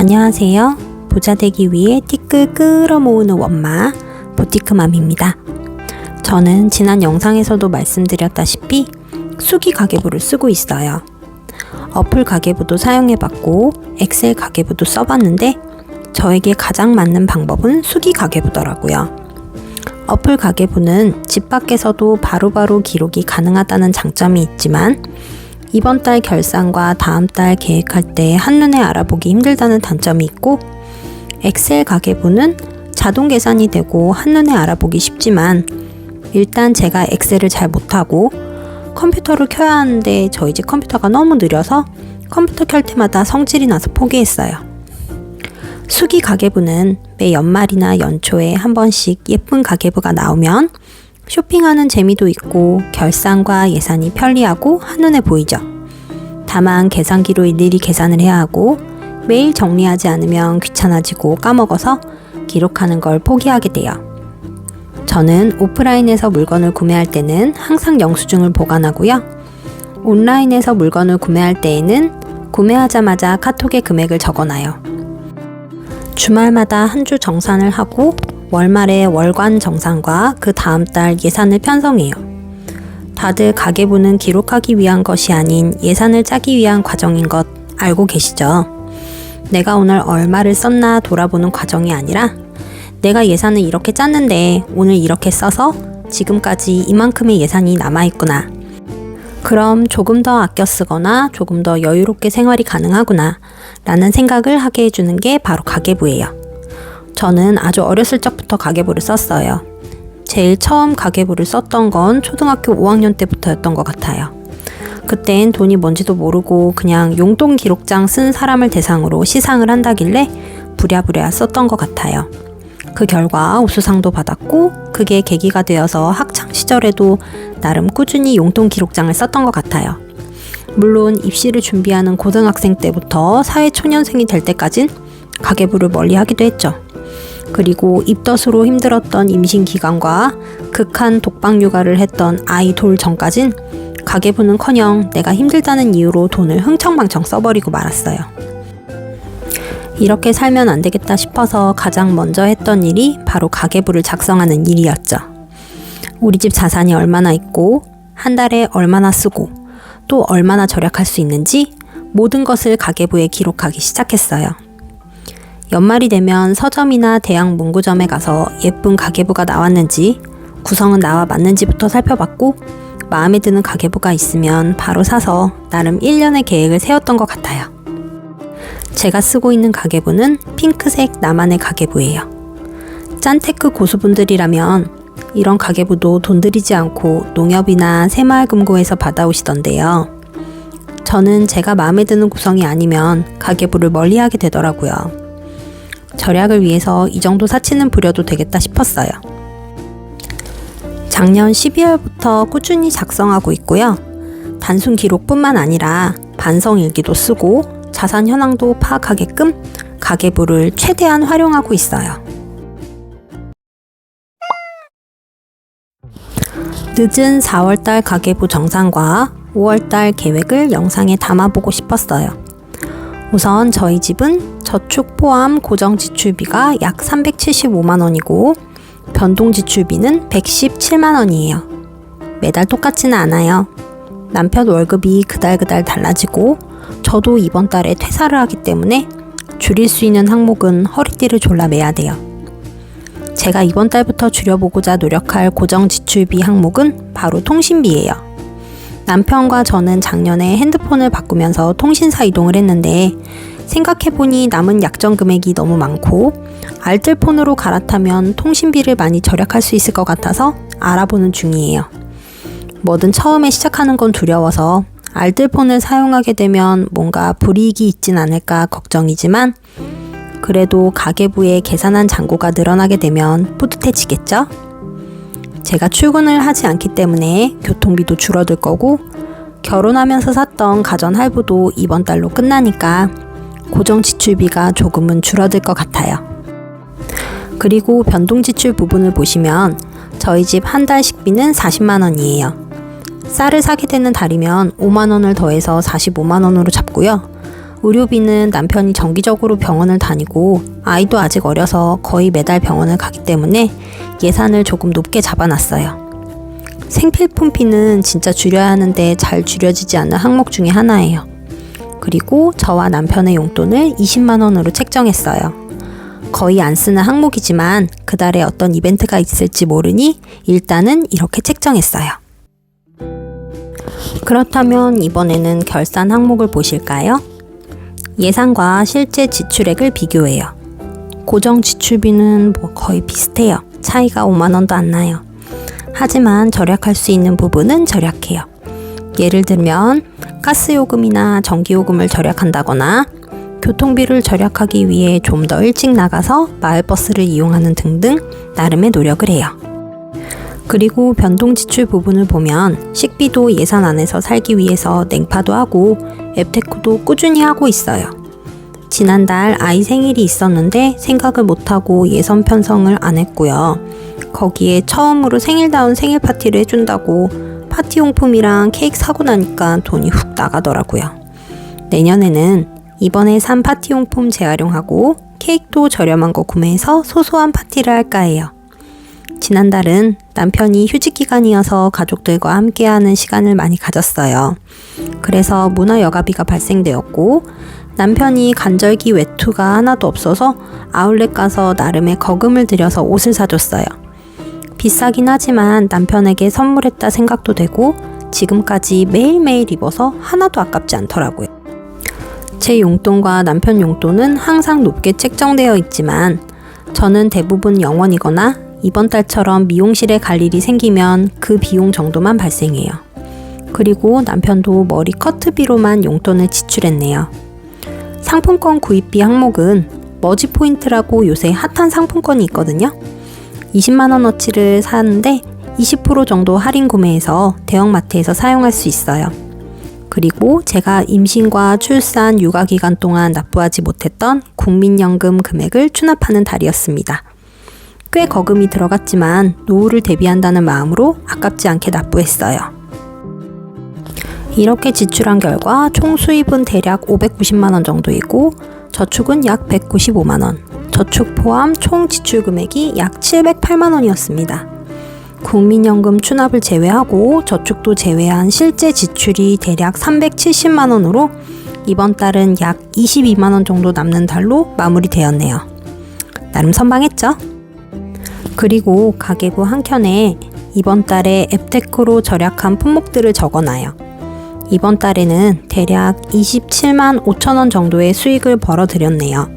안녕하세요. 부자 되기 위해 티끌 끌어모으는 원마 부티크맘입니다. 저는 지난 영상에서도 말씀드렸다시피 수기 가계부를 쓰고 있어요. 어플 가계부도 사용해봤고 엑셀 가계부도 써봤는데 저에게 가장 맞는 방법은 수기 가계부더라고요. 어플 가계부는 집 밖에서도 바로바로 기록이 가능하다는 장점이 있지만 이번 달 결산과 다음 달 계획할 때 한눈에 알아보기 힘들다는 단점이 있고, 엑셀 가계부는 자동 계산이 되고 한눈에 알아보기 쉽지만 일단 제가 엑셀을 잘 못하고 컴퓨터를 켜야 하는데 저희 집 컴퓨터가 너무 느려서 컴퓨터 켤 때마다 성질이 나서 포기했어요. 수기 가계부는 매 연말이나 연초에 한 번씩 예쁜 가계부가 나오면 쇼핑하는 재미도 있고 결산과 예산이 편리하고 한눈에 보이죠. 다만 계산기로 일일이 계산을 해야 하고 매일 정리하지 않으면 귀찮아지고 까먹어서 기록하는 걸 포기하게 돼요. 저는 오프라인에서 물건을 구매할 때는 항상 영수증을 보관하고요. 온라인에서 물건을 구매할 때에는 구매하자마자 카톡에 금액을 적어놔요. 주말마다 한 주 정산을 하고 월말에 월간 정산과 그 다음 달 예산을 편성해요. 다들 가계부는 기록하기 위한 것이 아닌 예산을 짜기 위한 과정인 것 알고 계시죠? 내가 오늘 얼마를 썼나 돌아보는 과정이 아니라 내가 예산을 이렇게 짰는데 오늘 이렇게 써서 지금까지 이만큼의 예산이 남아있구나. 그럼 조금 더 아껴 쓰거나 조금 더 여유롭게 생활이 가능하구나 라는 생각을 하게 해주는 게 바로 가계부예요. 저는 아주 어렸을 적부터 가계부를 썼어요. 제일 처음 가계부를 썼던 건 초등학교 5학년 때부터였던 것 같아요. 그땐 돈이 뭔지도 모르고 그냥 용돈 기록장 쓴 사람을 대상으로 시상을 한다길래 부랴부랴 썼던 것 같아요. 그 결과 우수상도 받았고 그게 계기가 되어서 학창시절에도 나름 꾸준히 용돈 기록장을 썼던 것 같아요. 물론 입시를 준비하는 고등학생 때부터 사회초년생이 될 때까진 가계부를 멀리 하기도 했죠. 그리고 입덧으로 힘들었던 임신 기간과 극한 독박 육아를 했던 아이 돌 전까진 가계부는커녕 내가 힘들다는 이유로 돈을 흥청망청 써버리고 말았어요. 이렇게 살면 안 되겠다 싶어서 가장 먼저 했던 일이 바로 가계부를 작성하는 일이었죠. 우리 집 자산이 얼마나 있고 한 달에 얼마나 쓰고 또 얼마나 절약할 수 있는지 모든 것을 가계부에 기록하기 시작했어요. 연말이 되면 서점이나 대학 문구점에 가서 예쁜 가계부가 나왔는지 구성은 나와 맞는지부터 살펴봤고 마음에 드는 가계부가 있으면 바로 사서 나름 1년의 계획을 세웠던 것 같아요. 제가 쓰고 있는 가계부는 핑크색 나만의 가계부예요. 짠테크 고수분들이라면 이런 가계부도 돈 들이지 않고 농협이나 새마을금고에서 받아오시던데요. 저는 제가 마음에 드는 구성이 아니면 가계부를 멀리하게 되더라고요. 절약을 위해서 이 정도 사치는 부려도 되겠다 싶었어요. 작년 12월부터 꾸준히 작성하고 있고요. 단순 기록뿐만 아니라 반성 일기도 쓰고 자산 현황도 파악하게끔 가계부를 최대한 활용하고 있어요. 늦은 4월달 가계부 정산과 5월달 계획을 영상에 담아보고 싶었어요. 우선 저희 집은 저축 포함 고정 지출비가 약 375만원이고 변동 지출비는 117만원이에요. 매달 똑같지는 않아요. 남편 월급이 그달그달 달라지고 저도 이번 달에 퇴사를 하기 때문에 줄일 수 있는 항목은 허리띠를 졸라 매야 돼요. 제가 이번 달부터 줄여보고자 노력할 고정 지출비 항목은 바로 통신비예요. 남편과 저는 작년에 핸드폰을 바꾸면서 통신사 이동을 했는데 생각해보니 남은 약정 금액이 너무 많고 알뜰폰으로 갈아타면 통신비를 많이 절약할 수 있을 것 같아서 알아보는 중이에요. 뭐든 처음에 시작하는 건 두려워서 알뜰폰을 사용하게 되면 뭔가 불이익이 있진 않을까 걱정이지만 그래도 가계부에 계산한 잔고가 늘어나게 되면 뿌듯해지겠죠? 제가 출근을 하지 않기 때문에 교통비도 줄어들 거고 결혼하면서 샀던 가전 할부도 이번 달로 끝나니까 고정 지출비가 조금은 줄어들 것 같아요. 그리고 변동 지출 부분을 보시면 저희 집 한 달 식비는 40만원이에요. 쌀을 사게 되는 달이면 5만원을 더해서 45만원으로 잡고요. 의료비는 남편이 정기적으로 병원을 다니고 아이도 아직 어려서 거의 매달 병원을 가기 때문에 예산을 조금 높게 잡아놨어요. 생필품비는 진짜 줄여야 하는데 잘 줄여지지 않는 항목 중에 하나예요. 그리고 저와 남편의 용돈을 20만 원으로 책정했어요. 거의 안 쓰는 항목이지만 그달에 어떤 이벤트가 있을지 모르니 일단은 이렇게 책정했어요. 그렇다면 이번에는 결산 항목을 보실까요? 예상과 실제 지출액을 비교해요. 고정 지출비는 거의 비슷해요. 차이가 5만 원도 안 나요. 하지만 절약할 수 있는 부분은 절약해요. 예를 들면 가스요금이나 전기요금을 절약한다거나 교통비를 절약하기 위해 좀 더 일찍 나가서 마을버스를 이용하는 등등 나름의 노력을 해요. 그리고 변동지출 부분을 보면 식비도 예산 안에서 살기 위해서 냉파도 하고 앱테크도 꾸준히 하고 있어요. 지난달 아이 생일이 있었는데 생각을 못하고 예산 편성을 안 했고요. 거기에 처음으로 생일다운 생일 파티를 해준다고 파티용품이랑 케이크 사고 나니까 돈이 훅 나가더라고요. 내년에는 이번에 산 파티용품 재활용하고 케이크도 저렴한 거 구매해서 소소한 파티를 할까 해요. 지난달은 남편이 휴직 기간이어서 가족들과 함께하는 시간을 많이 가졌어요. 그래서 문화여가비가 발생되었고 남편이 간절기 외투가 하나도 없어서 아울렛 가서 나름의 거금을 들여서 옷을 사줬어요. 비싸긴 하지만 남편에게 선물했다 생각도 되고 지금까지 매일매일 입어서 하나도 아깝지 않더라고요. 제 용돈과 남편 용돈은 항상 높게 책정되어 있지만 저는 대부분 영원이거나 이번 달처럼 미용실에 갈 일이 생기면 그 비용 정도만 발생해요. 그리고 남편도 머리 커트비로만 용돈을 지출했네요. 상품권 구입비 항목은 머지 포인트라고 요새 핫한 상품권이 있거든요. 20만원어치를 사는데 20% 정도 할인 구매해서 대형마트에서 사용할 수 있어요. 그리고 제가 임신과 출산, 육아 기간 동안 납부하지 못했던 국민연금 금액을 추납하는 달이었습니다. 꽤 거금이 들어갔지만 노후를 대비한다는 마음으로 아깝지 않게 납부했어요. 이렇게 지출한 결과 총 수입은 대략 590만원 정도이고 저축은 약 195만원, 저축 포함 총 지출 금액이 약 708만원이었습니다. 국민연금 추납을 제외하고 저축도 제외한 실제 지출이 대략 370만원으로 이번 달은 약 22만원 정도 남는 달로 마무리되었네요. 나름 선방했죠? 그리고 가계부 한켠에 이번 달에 앱테크로 절약한 품목들을 적어놔요. 이번 달에는 대략 27만 5천원 정도의 수익을 벌어들였네요.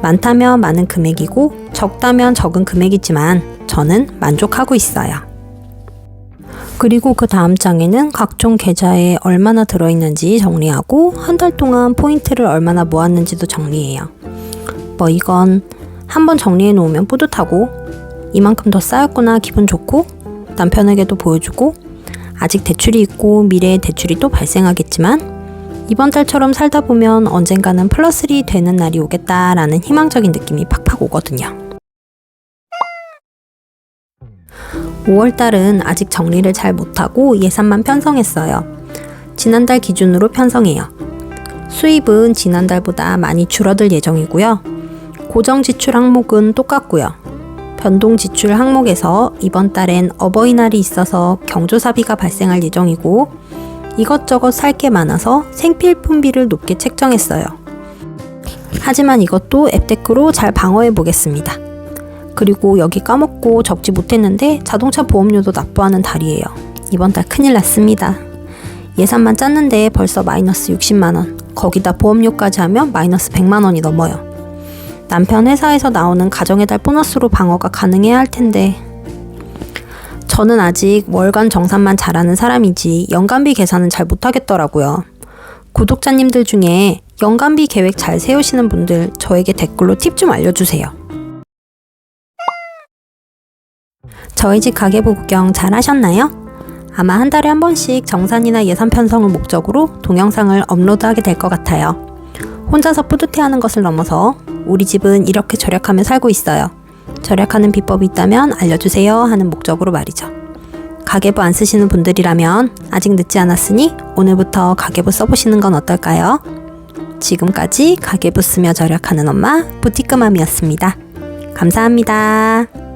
많다면 많은 금액이고 적다면 적은 금액이지만 저는 만족하고 있어요. 그리고 그 다음 장에는 각종 계좌에 얼마나 들어있는지 정리하고 한 달 동안 포인트를 얼마나 모았는지도 정리해요. 이건 한번 정리해 놓으면 뿌듯하고 이만큼 더 쌓였구나 기분 좋고 남편에게도 보여주고 아직 대출이 있고 미래에 대출이 또 발생하겠지만 이번 달처럼 살다 보면 언젠가는 플러스1이 되는 날이 오겠다라는 희망적인 느낌이 팍팍 오거든요. 5월달은 아직 정리를 잘 못하고 예산만 편성했어요. 지난달 기준으로 편성해요. 수입은 지난달보다 많이 줄어들 예정이고요. 고정 지출 항목은 똑같고요. 변동 지출 항목에서 이번 달엔 어버이날이 있어서 경조사비가 발생할 예정이고 이것저것 살 게 많아서 생필품비를 높게 책정했어요. 하지만 이것도 앱테크로 잘 방어해 보겠습니다. 그리고 여기 까먹고 적지 못했는데 자동차 보험료도 납부하는 달이에요. 이번 달 큰일 났습니다. 예산만 짰는데 벌써 마이너스 60만원, 거기다 보험료까지 하면 마이너스 100만원이 넘어요. 남편 회사에서 나오는 가정의 달 보너스로 방어가 가능해야 할 텐데 저는 아직 월간 정산만 잘하는 사람이지 연간비 계산은 잘 못하겠더라고요. 구독자님들 중에 연간비 계획 잘 세우시는 분들 저에게 댓글로 팁 좀 알려주세요. 저희 집 가계부 구경 잘 하셨나요? 아마 한 달에 한 번씩 정산이나 예산 편성을 목적으로 동영상을 업로드하게 될 것 같아요. 혼자서 뿌듯해하는 것을 넘어서 우리 집은 이렇게 절약하며 살고 있어요. 절약하는 비법이 있다면 알려주세요 하는 목적으로 말이죠. 가계부 안 쓰시는 분들이라면 아직 늦지 않았으니 오늘부터 가계부 써보시는 건 어떨까요? 지금까지 가계부 쓰며 절약하는 엄마 부티크맘이었습니다. 감사합니다.